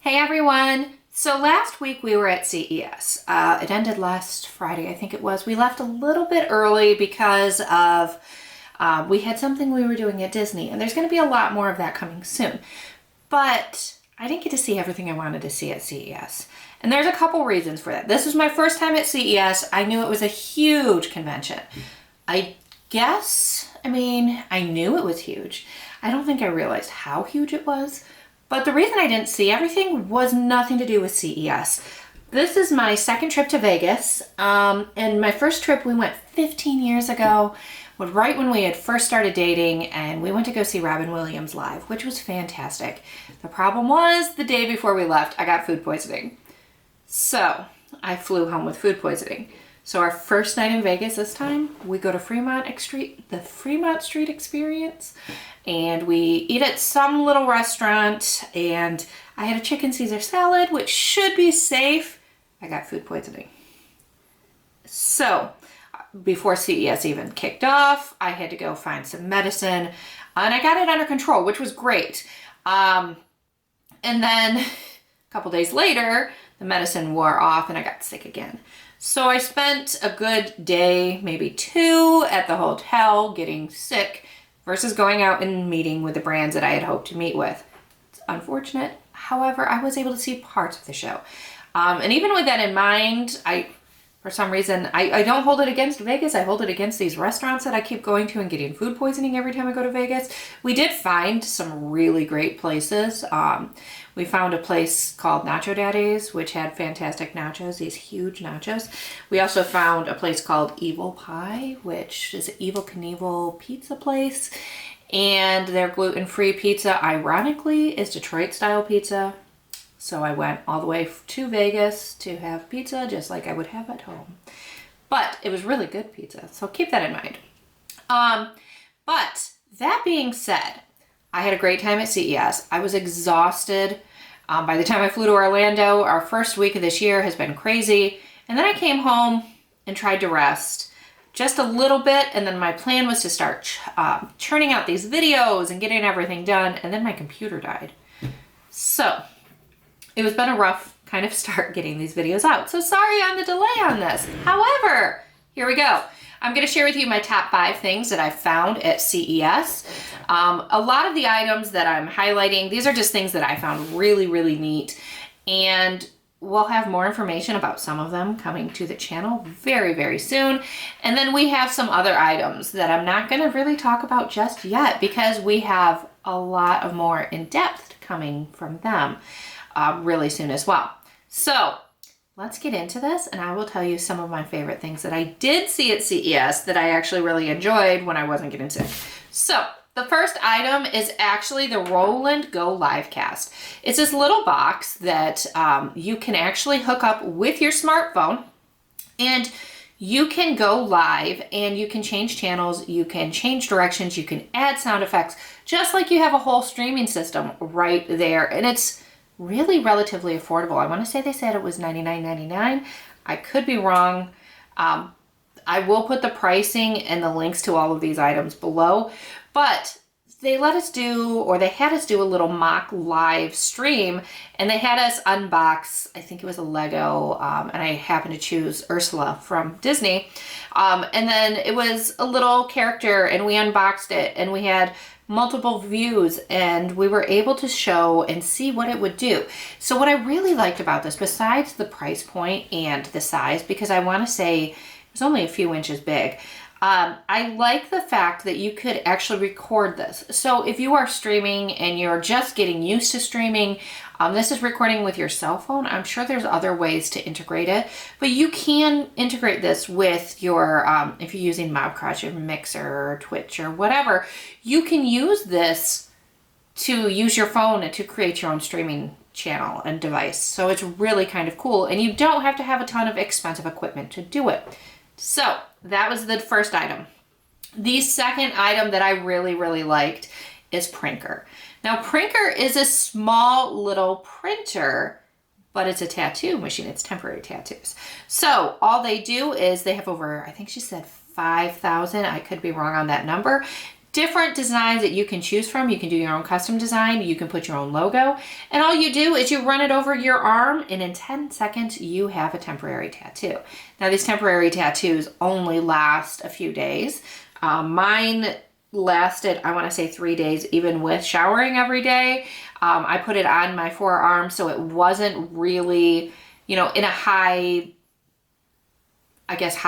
Hey everyone! So last week we were at CES. It ended last Friday, I think it was. We left a little bit early because of we had something we were doing at Disney, and there's going to be a lot more of that coming soon. But I didn't get to see everything I wanted to see at CES. And there's a couple reasons for that. This was my first time at CES. I knew it was a huge convention. I knew it was huge. I don't think I realized how huge it was. But the reason I didn't see everything was nothing to do with CES. This is my second trip to Vegas. And my first trip we went 15 years ago, right when we had first started dating, and we went to go see Robin Williams live, which was fantastic. The problem was the day before we left, I got food poisoning. So I flew home with food poisoning. So our first night in Vegas this time, we go to the Fremont Street Experience, and we eat at some little restaurant, and I had a chicken Caesar salad, which should be safe. I got food poisoning. So before CES even kicked off, I had to go find some medicine, and I got it under control, which was great. And then a couple days later, the medicine wore off and I got sick again. So I spent a good day, maybe two, at the hotel getting sick versus going out and meeting with the brands that I had hoped to meet with. It's unfortunate. However, I was able to see parts of the show. And even with that in mind, for some reason, I don't hold it against Vegas. I hold it against these restaurants that I keep going to and getting food poisoning every time I go to Vegas. We did find some really great places. We found a place called Nacho Daddy's, which had fantastic nachos, these huge nachos. We also found a place called Evil Pie, which is an Evel Knievel pizza place. And their gluten-free pizza, ironically, is Detroit-style pizza. So I went all the way to Vegas to have pizza just like I would have at home. But it was really good pizza, so keep that in mind. But that being said, I had a great time at CES. I was exhausted. By the time I flew to Orlando, our first week of this year has been crazy. And then I came home and tried to rest just a little bit. And then my plan was to start churning out these videos and getting everything done. And then my computer died. So it was been a rough kind of start getting these videos out. So sorry on the delay on this. However, here we go. I'm going to share with you my top 5 things that I found at CES. A lot of the items that I'm highlighting, these are just things that I found really, really neat. And we'll have more information about some of them coming to the channel very, very soon. And then we have some other items that I'm not going to really talk about just yet because we have a lot of more in-depth coming from them really soon as well. So let's get into this, and I will tell you some of my favorite things that I did see at CES that I actually really enjoyed when I wasn't getting sick. So the first item is actually the Roland Go Livecast. It's this little box that you can actually hook up with your smartphone, and you can go live and you can change channels, you can change directions, you can add sound effects, just like you have a whole streaming system right there. And it's really relatively affordable. I want to say they said it was $99.99. I could be wrong. I will put the pricing and the links to all of these items below, but they had us do a little mock live stream, and they had us unbox, I think it was a Lego, and I happened to choose Ursula from Disney. And then it was a little character, and we unboxed it, and we had multiple views, and we were able to show and see what it would do. So what I really liked about this, besides the price point and the size, because I want to say it was only a few inches big, I like the fact that you could actually record this. So if you are streaming and you're just getting used to streaming, this is recording with your cell phone. I'm sure there's other ways to integrate it, but you can integrate this with your, if you're using Mobcrush or Mixer or Twitch or whatever, you can use this to use your phone and to create your own streaming channel and device. So it's really kind of cool, and you don't have to have a ton of expensive equipment to do it. So that was the first item. The second item that I really, really liked is Prinker. Now, Prinker is a small little printer, but it's a tattoo machine. It's temporary tattoos. So all they do is they have over, I think she said 5,000. I could be wrong on that number. different designs that you can choose from. You can do your own custom design. You can put your own logo. And all you do is you run it over your arm, and in 10 seconds, you have a temporary tattoo. Now, these temporary tattoos only last a few days. Mine lasted, I want to say 3 days, even with showering every day. I put it on my forearm, so it wasn't really, in a high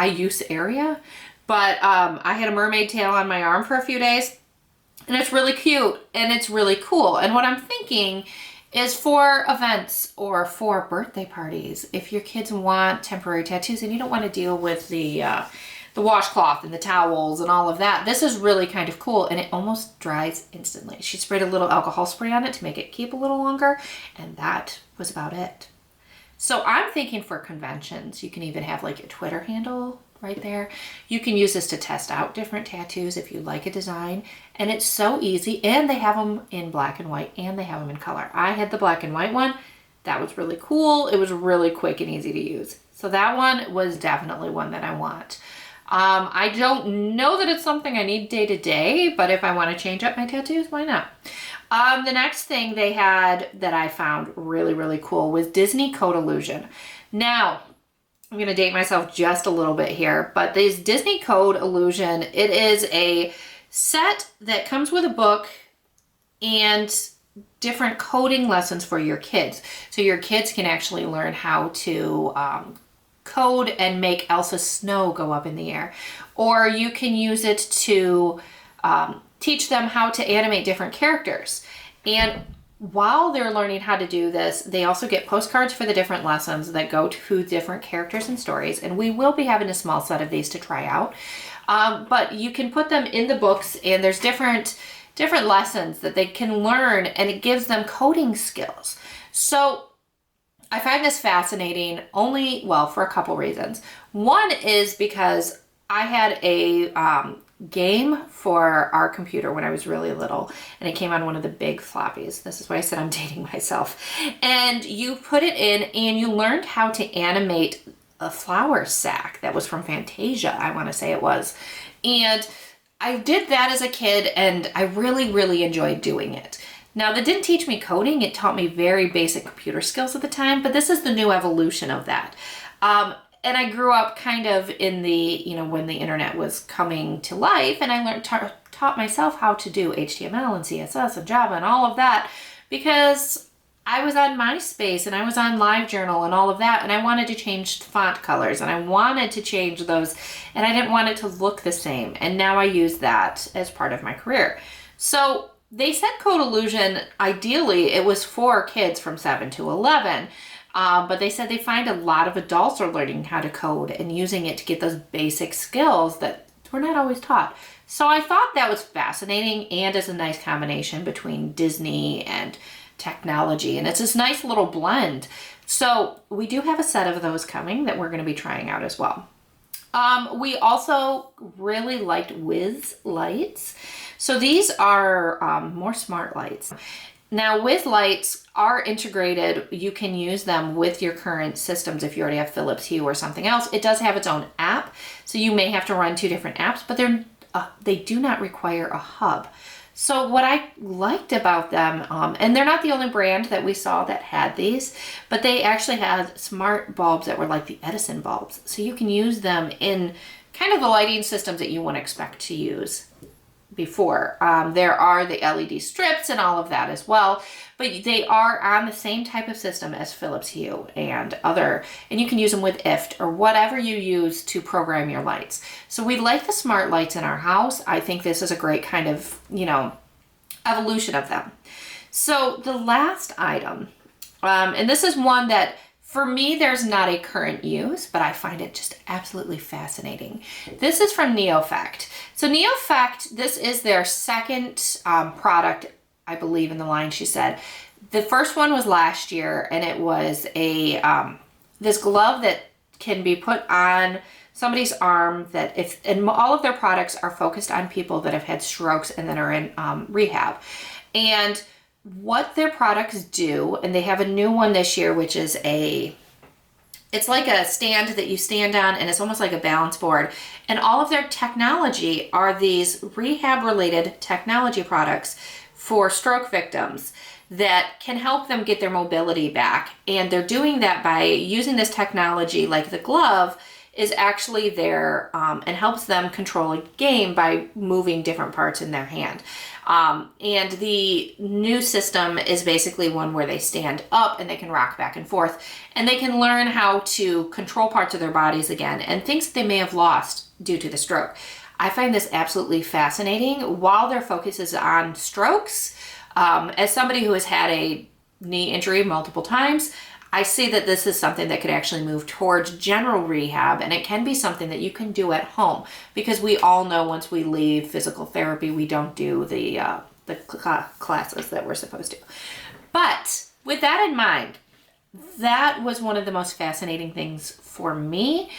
use area. But I had a mermaid tail on my arm for a few days, and it's really cute and it's really cool. And what I'm thinking is for events or for birthday parties, if your kids want temporary tattoos and you don't want to deal with the washcloth and the towels and all of that, this is really kind of cool, and it almost dries instantly. She sprayed a little alcohol spray on it to make it keep a little longer, and that was about it. So I'm thinking for conventions, you can even have like a Twitter handle right there. You can use this to test out different tattoos if you like a design, and it's so easy. And they have them in black and white, and they have them in color. I had the black and white one. That was really cool. It was really quick and easy to use. So that one was definitely one that I want. I don't know that it's something I need day to day, but if I want to change up my tattoos, why not? The next thing they had that I found really, really cool was Disney Code Illusion. Now, I'm going to date myself just a little bit here, but this Disney Code Illusion, it is a set that comes with a book and different coding lessons for your kids. So your kids can actually learn how to code and make Elsa's snow go up in the air. Or you can use it to teach them how to animate different characters. And while they're learning how to do this, they also get postcards for the different lessons that go to different characters and stories. And we will be having a small set of these to try out. But you can put them in the books, and there's different lessons that they can learn, and it gives them coding skills. So I find this fascinating for a couple reasons. One is because I had a game for our computer when I was really little, and it came on one of the big floppies. This is why I said I'm dating myself. And you put it in, and you learned how to animate a flour sack that was from Fantasia, I want to say it was. And I did that as a kid, and I really, really enjoyed doing it. Now, that didn't teach me coding. It taught me very basic computer skills at the time, but this is the new evolution of that. And I grew up kind of in the, when the internet was coming to life, and I taught myself how to do HTML and CSS and Java and all of that, because I was on MySpace and I was on LiveJournal and all of that, and I wanted to change font colors, and I wanted to change those, and I didn't want it to look the same. And now I use that as part of my career. So they said Code Illusion, ideally, it was for kids from 7 to 11. But they said they find a lot of adults are learning how to code and using it to get those basic skills that were not always taught. So I thought that was fascinating, and is a nice combination between Disney and technology. And it's this nice little blend. So we do have a set of those coming that we're going to be trying out as well. We also really liked Whiz lights. So these are more smart lights. Now, Whiz lights are integrated. You can use them with your current systems if you already have Philips Hue or something else. It does have its own app, so you may have to run 2 different apps, but they do not require a hub. So what I liked about them, and they're not the only brand that we saw that had these, but they actually had smart bulbs that were like the Edison bulbs. So you can use them in kind of the lighting systems that you wouldn't expect to use before. There are the LED strips and all of that as well, but they are on the same type of system as Philips Hue and you can use them with IFT or whatever you use to program your lights. So we like the smart lights in our house. I think this is a great kind of, evolution of them. So the last item, and this is one that for me, there's not a current use, but I find it just absolutely fascinating. This is from Neofect. So Neofect, this is their second product, I believe, in the line, she said. The first one was last year, and it was this glove that can be put on somebody's arm and all of their products are focused on people that have had strokes and that are in rehab. And what their products do, and they have a new one this year, which is It's like a stand that you stand on, and it's almost like a balance board. And all of their technology are these rehab-related technology products for stroke victims that can help them get their mobility back. And they're doing that by using this technology, like the glove is actually there and helps them control a game by moving different parts in their hand. And the new system is basically one where they stand up and they can rock back and forth, and they can learn how to control parts of their bodies again and things that they may have lost due to the stroke. I find this absolutely fascinating. While their focus is on strokes, as somebody who has had a knee injury multiple times, I see that this is something that could actually move towards general rehab, and it can be something that you can do at home, because we all know once we leave physical therapy, we don't do the classes that we're supposed to. But with that in mind, that was one of the most fascinating things for me.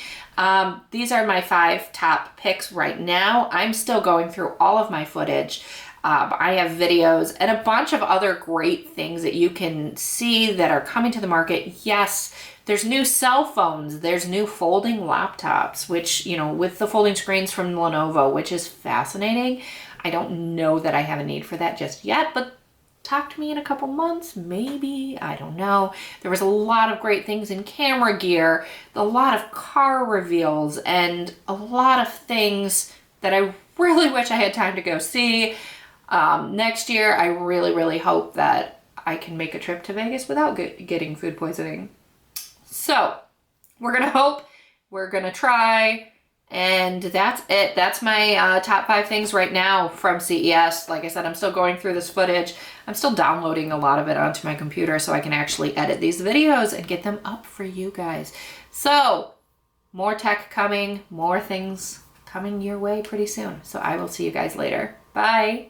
These are my 5 top picks right now. I'm still going through all of my footage. I have videos and a bunch of other great things that you can see that are coming to the market. Yes, there's new cell phones, there's new folding laptops, which, you know, with the folding screens from Lenovo, which is fascinating. I don't know that I have a need for that just yet, but talk to me in a couple months, maybe, I don't know. There was a lot of great things in camera gear, a lot of car reveals, and a lot of things that I really wish I had time to go see. Next year, I really hope that I can make a trip to Vegas without getting food poisoning. So we're gonna hope, we're gonna try, and that's it. That's my top 5 things right now from CES. Like I said, I'm still going through this footage. I'm still downloading a lot of it onto my computer so I can actually edit these videos and get them up for you guys. So more tech coming, more things coming your way pretty soon. So I will see you guys later. Bye.